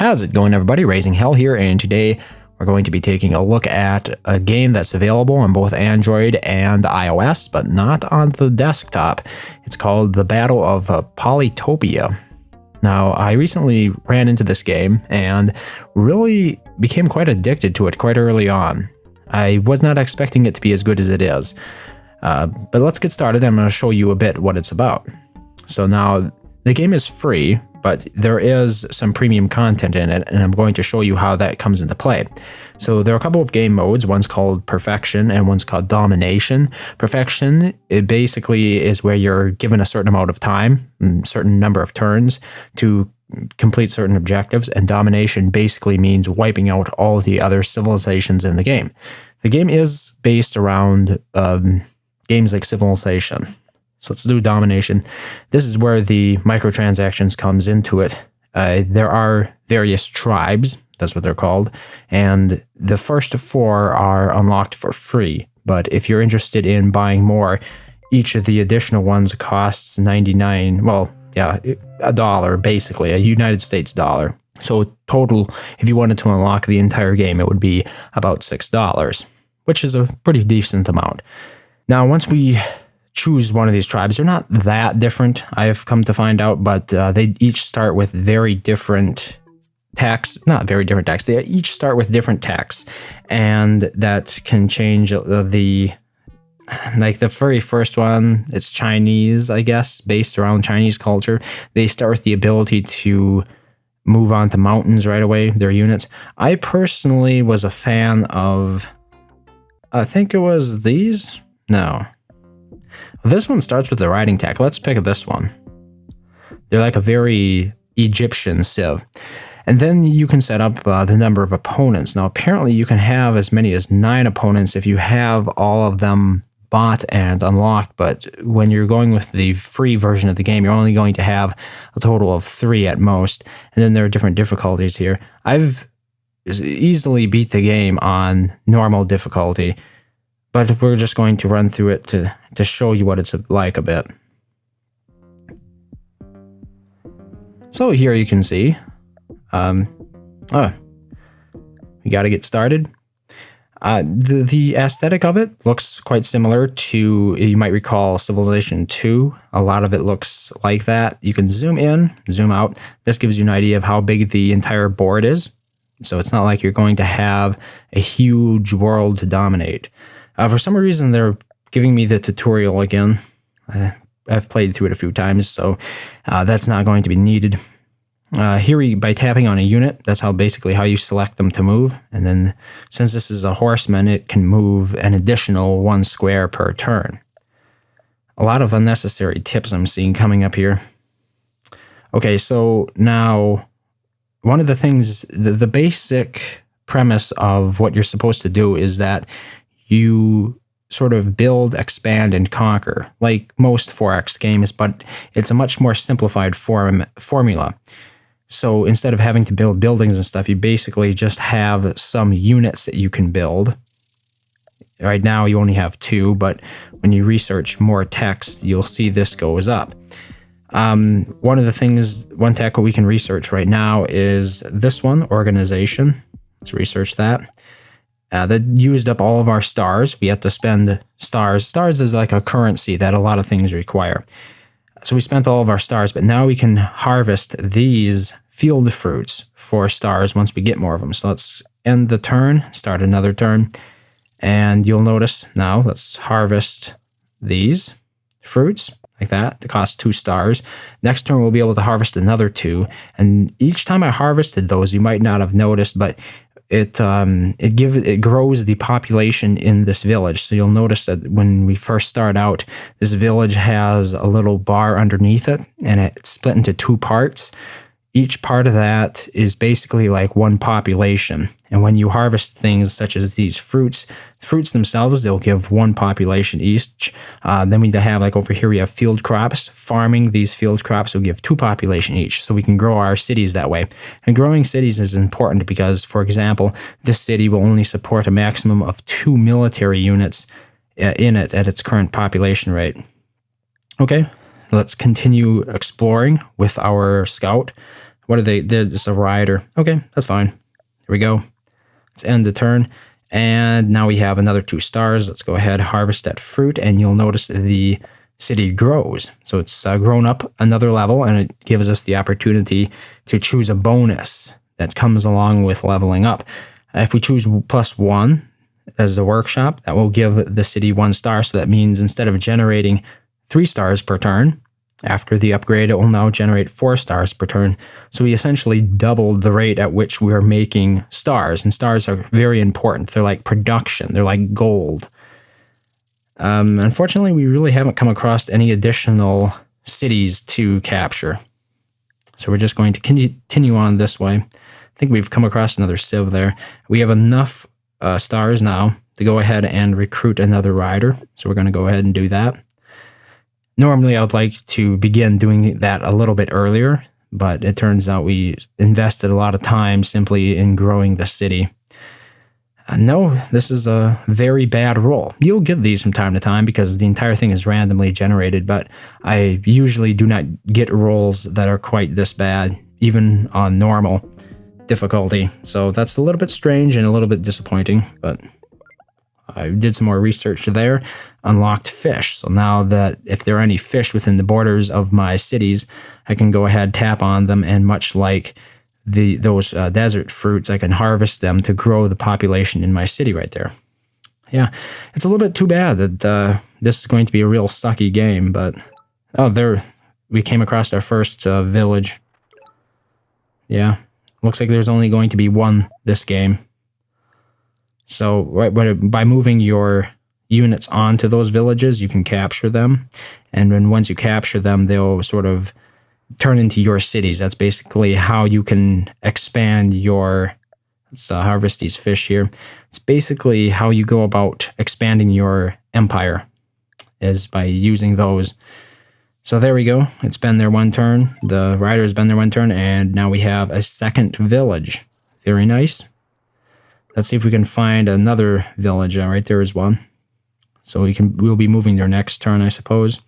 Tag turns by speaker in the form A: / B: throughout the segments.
A: How's it going, everybody? Raising Hell here, and today we're going to be taking a look at a game that's available on both Android and iOS, but not on the desktop. It's called the Battle of Polytopia. Now, I recently ran into this game and really became quite addicted to it quite early on. I was not expecting it to be as good as it is. But let's get started. I'm going to show you a bit what it's about. So now, the game is free, but there is some premium content in it, and I'm going to show you how that comes into play. So there are a couple of game modes. One's called Perfection, and one's called Domination. Perfection, it basically is where you're given a certain amount of time, a certain number of turns, to complete certain objectives, and Domination basically means wiping out all the other civilizations in the game. The game is based around games like Civilization. So let's do Domination. This is where the microtransactions comes into it. There are various tribes, that's what they're called, and the first 4 are unlocked for free. But if you're interested in buying more, each of the additional ones costs $1, basically, a United States dollar. So total, if you wanted to unlock the entire game, it would be about $6, which is a pretty decent amount. Now, once we choose one of these tribes, they're not that different, I've come to find out, but they each start with very different tax, not very different tax, they each start with different tax, and that can change the very first one, it's Chinese, I guess, based around Chinese culture. They start with the ability to move on to mountains right away, their units. I personally was a fan of, I think it was these? No. This one starts with the riding tech. Let's pick this one. They're like a very Egyptian civ. And then you can set up the number of opponents. Now, apparently you can have as many as 9 opponents if you have all of them bought and unlocked. But when you're going with the free version of the game, you're only going to have a total of 3 at most. And then there are different difficulties here. I've easily beat the game on normal difficulty, but we're just going to run through it to show you what it's like a bit. So here you can see, we got to get started. The aesthetic of it looks quite similar to, you might recall, Civilization 2. A lot of it looks like that. You can zoom in, zoom out. This gives you an idea of how big the entire board is. So it's not like you're going to have a huge world to dominate. For some reason, they're giving me the tutorial again. I've played through it a few times, so that's not going to be needed. Here, by tapping on a unit, that's basically how you select them to move. And then, since this is a horseman, it can move an additional 1 square per turn. A lot of unnecessary tips I'm seeing coming up here. Okay, so now, one of the things, the basic premise of what you're supposed to do is that you sort of build, expand, and conquer, like most 4X games, but it's a much more simplified formula. So instead of having to build buildings and stuff, you basically just have some units that you can build. Right now you only have 2, but when you research more text, you'll see this goes up. One tech we can research right now is this one, Organization. Let's research that. That used up all of our stars. We had to spend stars. Stars is like a currency that a lot of things require. So we spent all of our stars, but now we can harvest these field fruits for stars once we get more of them. So let's end the turn, start another turn, and you'll notice now, let's harvest these fruits like that. They cost 2 stars. Next turn, we'll be able to harvest another 2. And each time I harvested those, you might not have noticed, but it grows the population in this village. So you'll notice that when we first start out, this village has a little bar underneath it, and it's split into 2 parts. Each part of that is basically like 1 population. And when you harvest things such as these fruits themselves, they'll give 1 population each. Then we have, like over here, we have field crops. Farming these field crops will give 2 population each. So we can grow our cities that way. And growing cities is important because, for example, this city will only support a maximum of 2 military units in it at its current population rate. Okay, let's continue exploring with our scout. What are they? They're just a rider. Okay, that's fine. Here we go. Let's end the turn. And now we have another 2 stars. Let's go ahead, harvest that fruit, and you'll notice the city grows. So it's grown up another level, and it gives us the opportunity to choose a bonus that comes along with leveling up. If we choose +1 as the workshop, that will give the city 1 star. So that means instead of generating 3 stars per turn, after the upgrade, it will now generate 4 stars per turn. So we essentially doubled the rate at which we are making stars. And stars are very important. They're like production. They're like gold. Unfortunately, we really haven't come across any additional cities to capture. So we're just going to continue on this way. I think we've come across another civ there. We have enough stars now to go ahead and recruit another rider. So we're going to go ahead and do that. Normally, I would like to begin doing that a little bit earlier, but it turns out we invested a lot of time simply in growing the city. No, this is a very bad roll. You'll get these from time to time because the entire thing is randomly generated, but I usually do not get rolls that are quite this bad, even on normal difficulty. So that's a little bit strange and a little bit disappointing, but I did some more research there, unlocked fish. So now that if there are any fish within the borders of my cities, I can go ahead, tap on them, and much like those desert fruits, I can harvest them to grow the population in my city right there. Yeah, it's a little bit too bad that this is going to be a real sucky game, but there we came across our first village. Yeah, looks like there's only going to be 1 this game. So by moving your units onto those villages, you can capture them. And then once you capture them, they'll sort of turn into your cities. That's basically how you can expand your... Let's harvest these fish here. It's basically how you go about expanding your empire, is by using those. So there we go. It's been there 1 turn. The rider's been there 1 turn, and now we have a second village. Very nice. Let's see if we can find another village. Right there is 1. So we'll be moving there next turn, I suppose.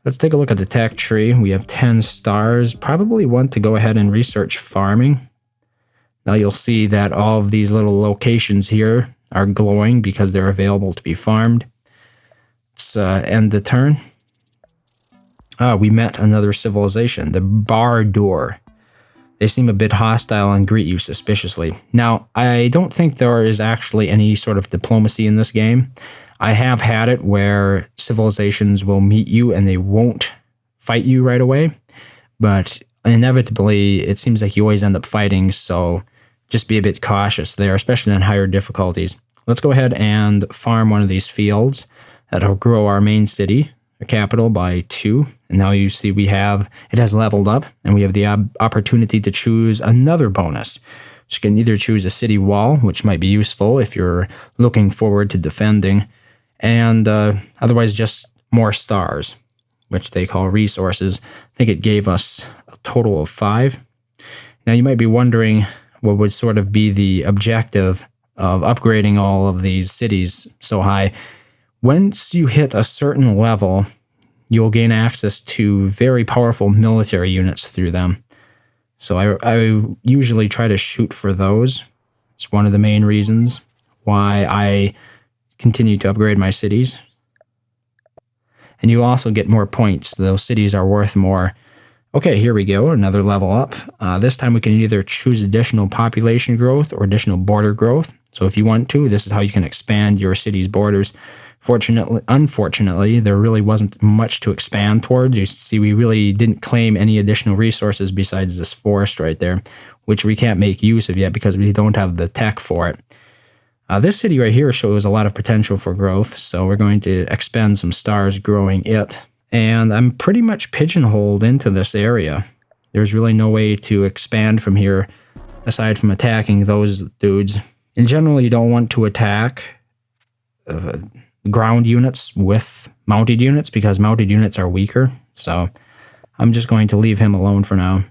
A: Let's take a look at the tech tree. We have 10 stars. Probably want to go ahead and research farming. Now you'll see that all of these little locations here are glowing because they're available to be farmed. Let's end the turn. We met another civilization, the Bardoor. They seem a bit hostile and greet you suspiciously. Now, I don't think there is actually any sort of diplomacy in this game. I have had it where civilizations will meet you and they won't fight you right away. But inevitably, it seems like you always end up fighting, so just be a bit cautious there, especially on higher difficulties. Let's go ahead and farm one of these fields. That'll grow our main city, the capital, by 2. And now you see it has leveled up, and we have the opportunity to choose another bonus. So you can either choose a city wall, which might be useful if you're looking forward to defending, and otherwise just more stars, which they call resources. I think it gave us a total of 5. Now you might be wondering what would sort of be the objective of upgrading all of these cities so high. Once you hit a certain level, you'll gain access to very powerful military units through them. So I usually try to shoot for those. It's one of the main reasons why I continue to upgrade my cities. And you also get more points. Those cities are worth more. Okay, here we go, another level up. This time we can either choose additional population growth or additional border growth. So if you want to, this is how you can expand your city's borders. Unfortunately, there really wasn't much to expand towards. You see, we really didn't claim any additional resources besides this forest right there, which we can't make use of yet because we don't have the tech for it. This city right here shows a lot of potential for growth, so we're going to expend some stars growing it. And I'm pretty much pigeonholed into this area. There's really no way to expand from here aside from attacking those dudes. In general, you don't want to attack ground units with mounted units because mounted units are weaker. So I'm just going to leave him alone for now.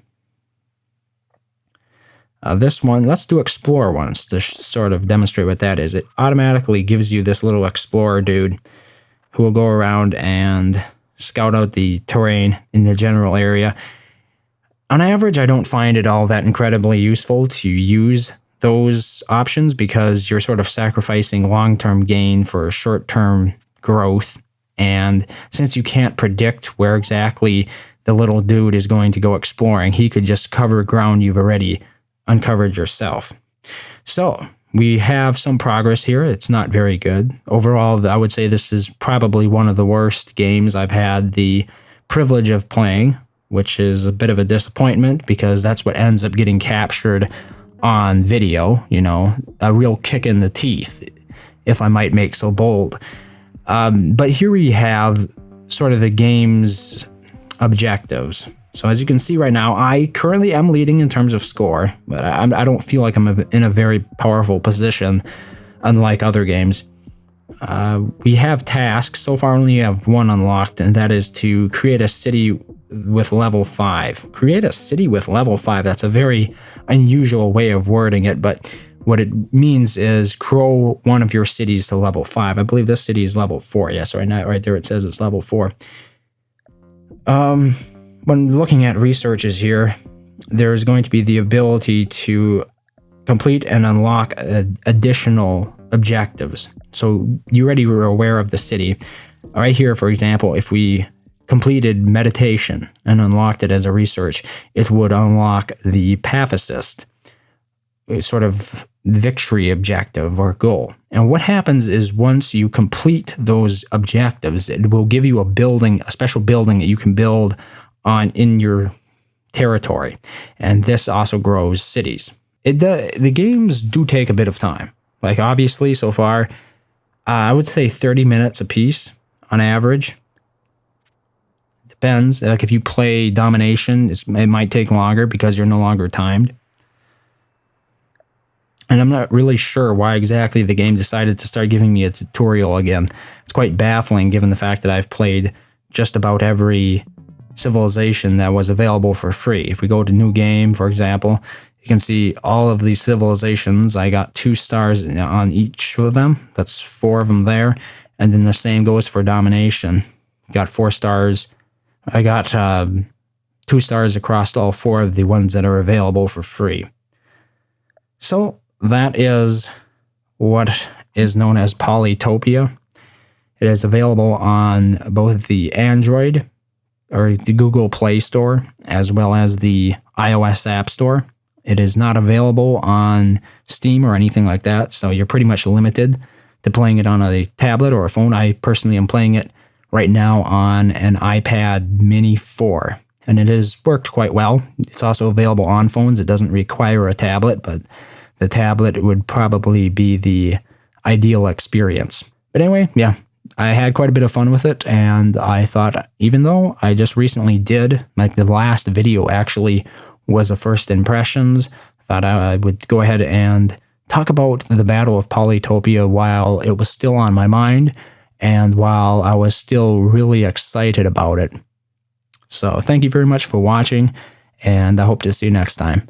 A: This one, let's do Explorer once to sort of demonstrate what that is. It automatically gives you this little Explorer dude who will go around and scout out the terrain in the general area. On average, I don't find it all that incredibly useful to use those options because you're sort of sacrificing long-term gain for short-term growth. And since you can't predict where exactly the little dude is going to go exploring, he could just cover ground you've already uncovered yourself. So we have some progress here. It's not very good. Overall, I would say this is probably one of the worst games I've had the privilege of playing, which is a bit of a disappointment because that's what ends up getting captured on video, you know, a real kick in the teeth, if I might make so bold. But here we have sort of the game's objectives. So as you can see right now, I currently am leading in terms of score, but I don't feel like I'm in a very powerful position, unlike other games. We have tasks. So far, only have one unlocked, and that is to create a city with level 5. Create a city with level 5. That's a very unusual way of wording it, but what it means is grow one of your cities to level 5. I believe this city is level 4. Yes, right now, right there it says it's level 4. When looking at researches here, there's going to be the ability to complete and unlock additional objectives. So you already were aware of the city. Right here, for example, if we completed meditation and unlocked it as a research, it would unlock the pacifist sort of victory objective or goal. And what happens is once you complete those objectives, it will give you a building, a special building that you can build on in your territory. And this also grows cities. The games do take a bit of time. Like obviously so far, I would say 30 minutes a piece on average. Depends. Like if you play Domination, it might take longer because you're no longer timed. And I'm not really sure why exactly the game decided to start giving me a tutorial again. It's quite baffling given the fact that I've played just about every civilization that was available for free. If we go to new game, for example, you can see all of these civilizations. I got 2 stars on each of them. That's 4 of them there. And then the same goes for Domination. Got 4 stars. I got 2 stars across all 4 of the ones that are available for free. So that is what is known as Polytopia. It is available on both the Android or the Google Play Store as well as the iOS App Store. It is not available on Steam or anything like that, so you're pretty much limited to playing it on a tablet or a phone. I personally am playing it right now on an iPad Mini 4, and it has worked quite well. It's also available on phones. It doesn't require a tablet, but the tablet would probably be the ideal experience. But anyway, yeah, I had quite a bit of fun with it, and I thought, even though I just recently did, like the last video actually was a first impressions, thought I would go ahead and talk about the Battle of Polytopia while it was still on my mind and while I was still really excited about it. So thank you very much for watching, and I hope to see you next time.